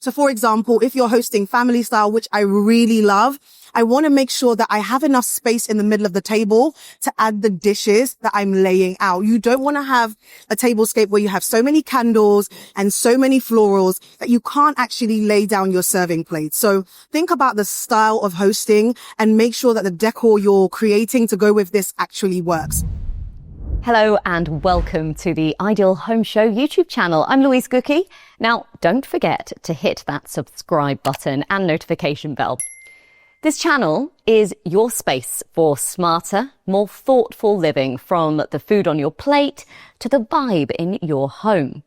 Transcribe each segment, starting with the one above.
So for example, if you're hosting family style, which I really love, I want to make sure that I have enough space in the middle of the table to add the dishes that I'm laying out. You don't want to have a tablescape where you have so many candles and so many florals that you can't actually lay down your serving plate. So think about the style of hosting and make sure that the decor you're creating to go with this actually works. Hello and welcome to the Ideal Home Show YouTube channel. I'm Louise Gookie. Now, don't forget to hit that subscribe button and notification bell. This channel is your space for smarter, more thoughtful living, from the food on your plate to the vibe in your home.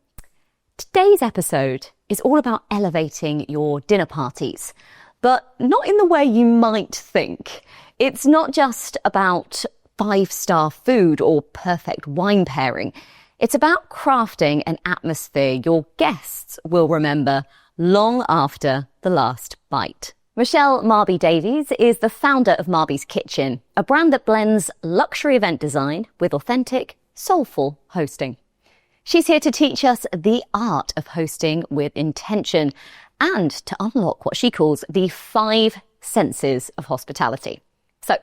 Today's episode is all about elevating your dinner parties, but not in the way you might think. It's not just about 5-star food or perfect wine pairing. It's about crafting an atmosphere your guests will remember long after the last bite. Michelle Marbie Davies is the founder of Marbie's Kitchen, a brand that blends luxury event design with authentic, soulful hosting. She's here to teach us the art of hosting with intention and to unlock what she calls the 5 senses of hospitality. So,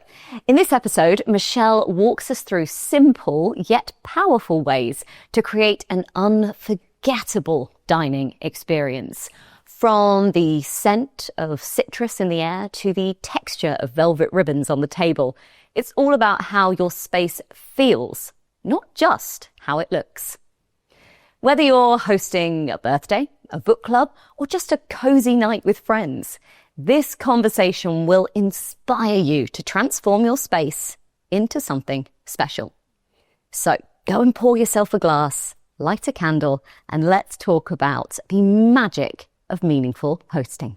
in this episode, Michelle walks us through simple yet powerful ways to create an unforgettable dining experience. From the scent of citrus in the air to the texture of velvet ribbons on the table, it's all about how your space feels, not just how it looks. Whether you're hosting a birthday, a book club, or just a cozy night with friends, this conversation will inspire you to transform your space into something special. So go and pour yourself a glass, light a candle, and let's talk about the magic of meaningful hosting.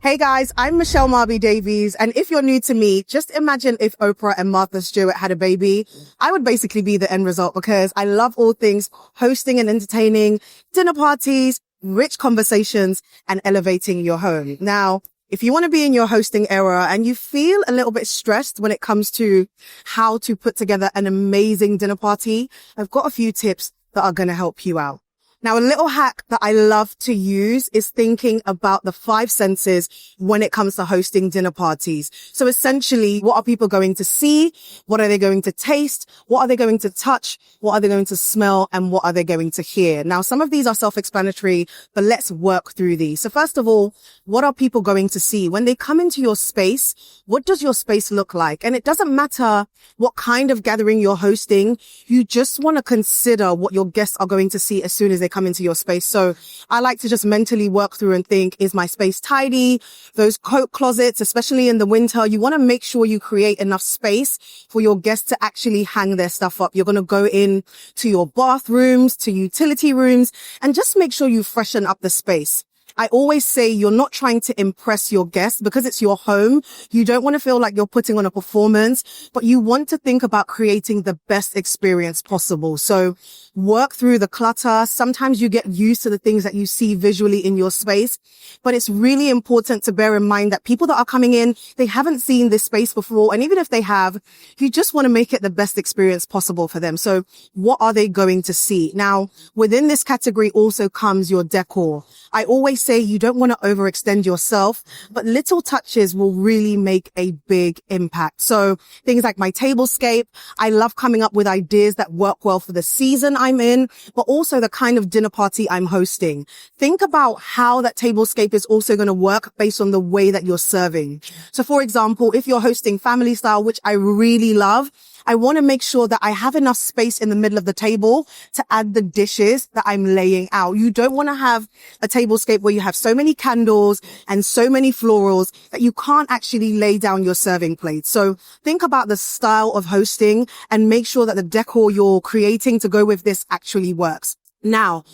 Hey guys, I'm Michelle Marbie Davies, and if you're new to me, just imagine if Oprah and Martha Stewart had a baby. I would basically be the end result because I love all things hosting and entertaining, dinner parties, rich conversations, and elevating your home. Now, if you want to be in your hosting era and you feel a little bit stressed when it comes to how to put together an amazing dinner party, I've got a few tips that are going to help you out. Now, a little hack that I love to use is thinking about the 5 senses when it comes to hosting dinner parties. So essentially, what are people going to see? What are they going to taste? What are they going to touch? What are they going to smell? And what are they going to hear? Now, some of these are self-explanatory, but let's work through these. So first of all, what are people going to see? When they come into your space, what does your space look like? And it doesn't matter what kind of gathering you're hosting. You just want to consider what your guests are going to see as soon as they come into your space. So I like to just mentally work through and think, is my space tidy? Those coat closets, especially in the winter, you want to make sure you create enough space for your guests to actually hang their stuff up. You're going to go in to your bathrooms, to utility rooms, and just make sure you freshen up the space. I always say you're not trying to impress your guests because it's your home. You don't want to feel like you're putting on a performance, but you want to think about creating the best experience possible. So work through the clutter. Sometimes you get used to the things that you see visually in your space, but it's really important to bear in mind that people that are coming in, they haven't seen this space before. And even if they have, you just want to make it the best experience possible for them. So what are they going to see? Now, within this category also comes your decor. I always say you don't want to overextend yourself, but little touches will really make a big impact. So things like my tablescape, I love coming up with ideas that work well for the season I'm in, but also the kind of dinner party I'm hosting. Think about how that tablescape is also going to work based on the way that you're serving. So for example, if you're hosting family style, which I really love, I want to make sure that I have enough space in the middle of the table to add the dishes that I'm laying out. You don't want to have a tablescape where you have so many candles and so many florals that you can't actually lay down your serving plate. So think about the style of hosting and make sure that the decor you're creating to go with this actually works. Now,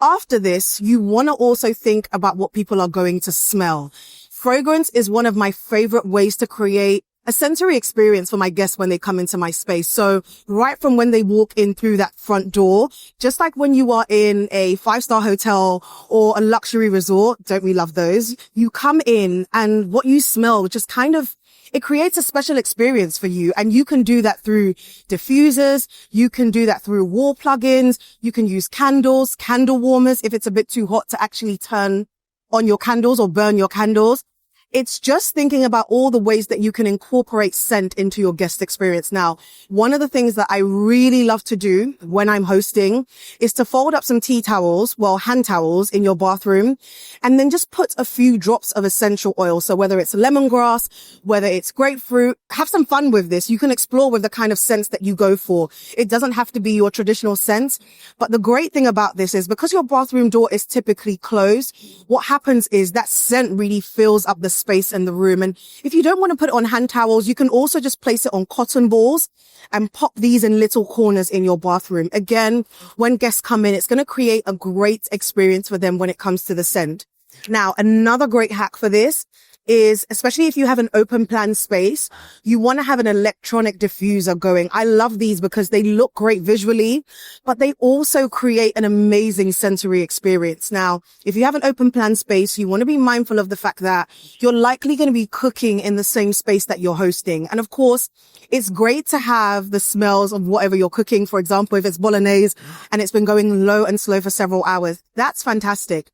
after this, you want to also think about what people are going to smell. Fragrance is one of my favorite ways to create a sensory experience for my guests when they come into my space. So right from when they walk in through that front door, just like when you are in a 5-star hotel or a luxury resort, don't we love those? You come in and what you smell just kind of it creates a special experience for you. And you can do that through diffusers. You can do that through wall plugins. You can use candles, candle warmers if it's a bit too hot to actually turn on your candles or burn your candles. It's just thinking about all the ways that you can incorporate scent into your guest experience. Now, one of the things that I really love to do when I'm hosting is to fold up some tea towels, hand towels in your bathroom, and then just put a few drops of essential oil. So whether it's lemongrass, whether it's grapefruit, have some fun with this. You can explore with the kind of scents that you go for. It doesn't have to be your traditional scents. But the great thing about this is because your bathroom door is typically closed, what happens is that scent really fills up the space in the room. And if you don't want to put it on hand towels, you can also just place it on cotton balls and pop these in little corners in your bathroom. Again, when guests come in, it's going to create a great experience for them when it comes to the scent. Now, another great hack for this is, especially if you have an open plan space, you want to have an electronic diffuser going. I love these because they look great visually, but they also create an amazing sensory experience. Now, if you have an open plan space, you want to be mindful of the fact that you're likely going to be cooking in the same space that you're hosting. And of course, it's great to have the smells of whatever you're cooking. For example, if it's bolognese and it's been going low and slow for several hours, that's fantastic.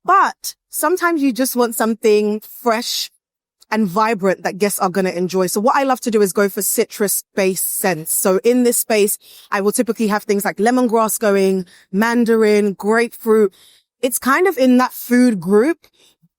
But sometimes you just want something fresh and vibrant that guests are going to enjoy. So what I love to do is go for citrus-based scents. So in this space, I will typically have things like lemongrass going, mandarin, grapefruit. It's kind of in that food group,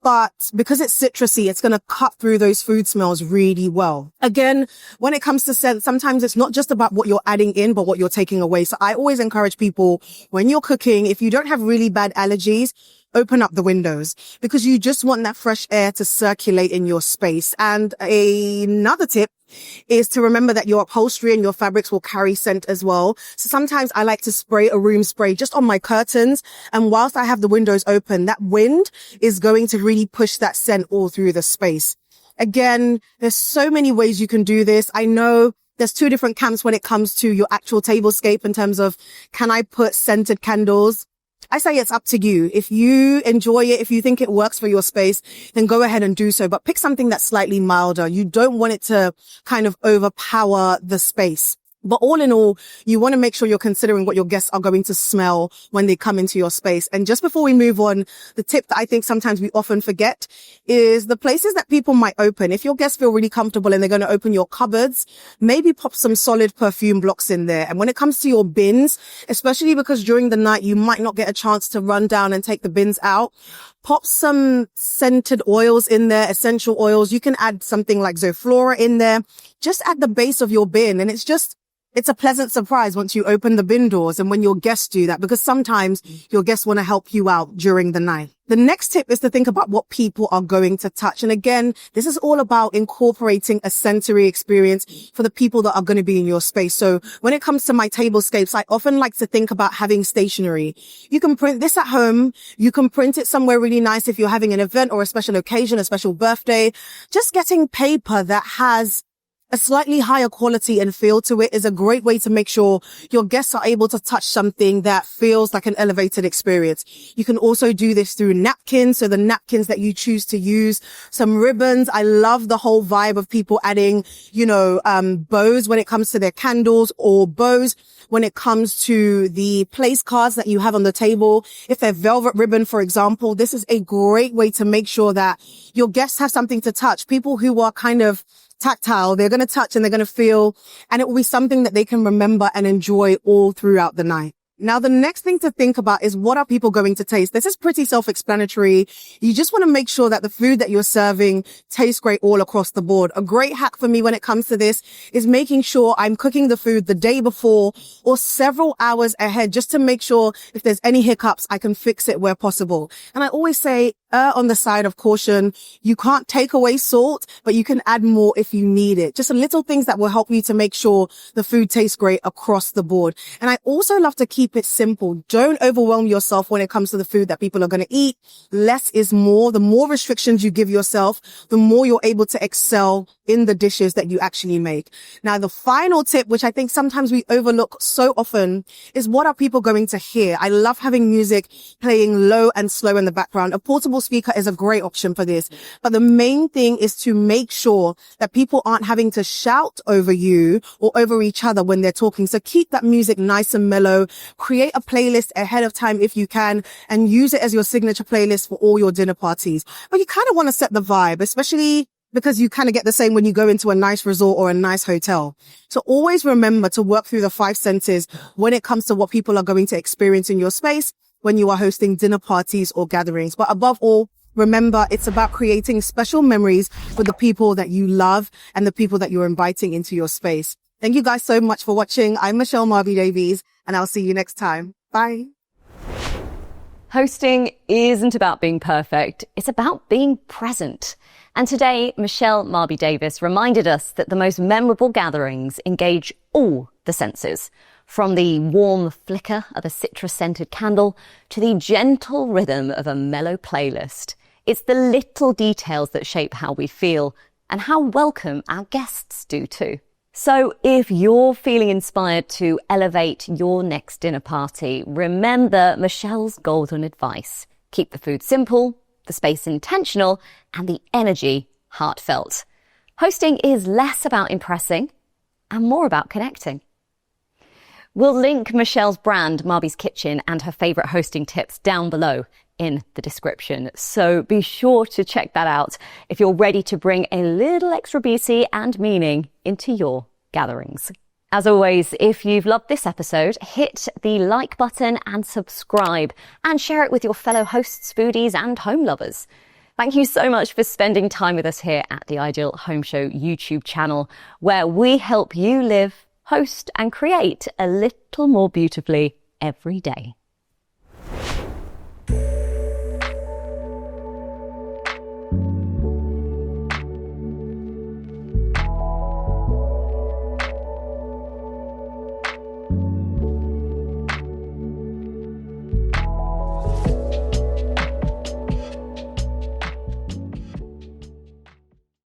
but because it's citrusy, it's going to cut through those food smells really well. Again, when it comes to scent, sometimes it's not just about what you're adding in, but what you're taking away. So I always encourage people, when you're cooking, if you don't have really bad allergies, open up the windows because you just want that fresh air to circulate in your space. And another tip is to remember that your upholstery and your fabrics will carry scent as well. So sometimes I like to spray a room spray just on my curtains. And whilst I have the windows open, that wind is going to really push that scent all through the space. Again, there's so many ways you can do this. I know there's two different camps when it comes to your actual tablescape in terms of, can I put scented candles? I say it's up to you. If you enjoy it, if you think it works for your space, then go ahead and do so. But pick something that's slightly milder. You don't want it to kind of overpower the space. But all in all, you want to make sure you're considering what your guests are going to smell when they come into your space. And just before we move on, the tip that I think sometimes we often forget is the places that people might open. If your guests feel really comfortable and they're going to open your cupboards, maybe pop some solid perfume blocks in there. And when it comes to your bins, especially because during the night, you might not get a chance to run down and take the bins out, pop some scented oils in there, essential oils. You can add something like Zoflora in there, just at the base of your bin. And it's a pleasant surprise once you open the bin doors and when your guests do that, because sometimes your guests want to help you out during the night. The next tip is to think about what people are going to touch. And again, this is all about incorporating a sensory experience for the people that are going to be in your space. So when it comes to my tablescapes, I often like to think about having stationery. You can print this at home. You can print it somewhere really nice if you're having an event or a special occasion, a special birthday. Just getting paper that has a slightly higher quality and feel to it is a great way to make sure your guests are able to touch something that feels like an elevated experience. You can also do this through napkins. So the napkins that you choose to use, some ribbons. I love the whole vibe of people adding, bows when it comes to their candles, or bows when it comes to the place cards that you have on the table. If they're velvet ribbon, for example, this is a great way to make sure that your guests have something to touch. People who are kind of tactile, they're going to touch and they're going to feel, and it will be something that they can remember and enjoy all throughout the night. Now, the next thing to think about is, what are people going to taste? This is pretty self-explanatory. You just want to make sure that the food that you're serving tastes great all across the board. A great hack for me when it comes to this is making sure I'm cooking the food the day before or several hours ahead, just to make sure if there's any hiccups, I can fix it where possible. And I always say, on the side of caution. You can't take away salt, but you can add more if you need it. Just little things that will help you to make sure the food tastes great across the board. And I also love to keep it simple. Don't overwhelm yourself when it comes to the food that people are going to eat. Less is more. The more restrictions you give yourself, the more you're able to excel in the dishes that you actually make. Now, the final tip, which I think sometimes we overlook so often, is what are people going to hear? I love having music playing low and slow in the background. A portable portable speaker is a great option for this. But the main thing is to make sure that people aren't having to shout over you or over each other when they're talking. So keep that music nice and mellow. Create a playlist ahead of time if you can, and use it as your signature playlist for all your dinner parties. But you kind of want to set the vibe, especially because you kind of get the same when you go into a nice resort or a nice hotel. So always remember to work through the 5 senses when it comes to what people are going to experience in your space when you are hosting dinner parties or gatherings. But above all, remember, it's about creating special memories with the people that you love and the people that you're inviting into your space. Thank you guys so much for watching. I'm Michelle Marbie Davies, and I'll see you next time. Bye. Hosting isn't about being perfect, it's about being present. And today, Michelle Marbie Davis reminded us that the most memorable gatherings engage all the senses, from the warm flicker of a citrus-scented candle to the gentle rhythm of a mellow playlist. It's the little details that shape how we feel and how welcome our guests do too. So if you're feeling inspired to elevate your next dinner party, remember Michelle's golden advice. Keep the food simple, the space intentional, and the energy heartfelt. Hosting is less about impressing and more about connecting. We'll link Michelle's brand, Marbie's Kitchen, and her favourite hosting tips down below in the description. So be sure to check that out if you're ready to bring a little extra beauty and meaning into your gatherings. As always, if you've loved this episode, hit the like button and subscribe, and share it with your fellow hosts, foodies, and home lovers. Thank you so much for spending time with us here at the Ideal Home Show YouTube channel, where we help you live, host, and create a little more beautifully every day.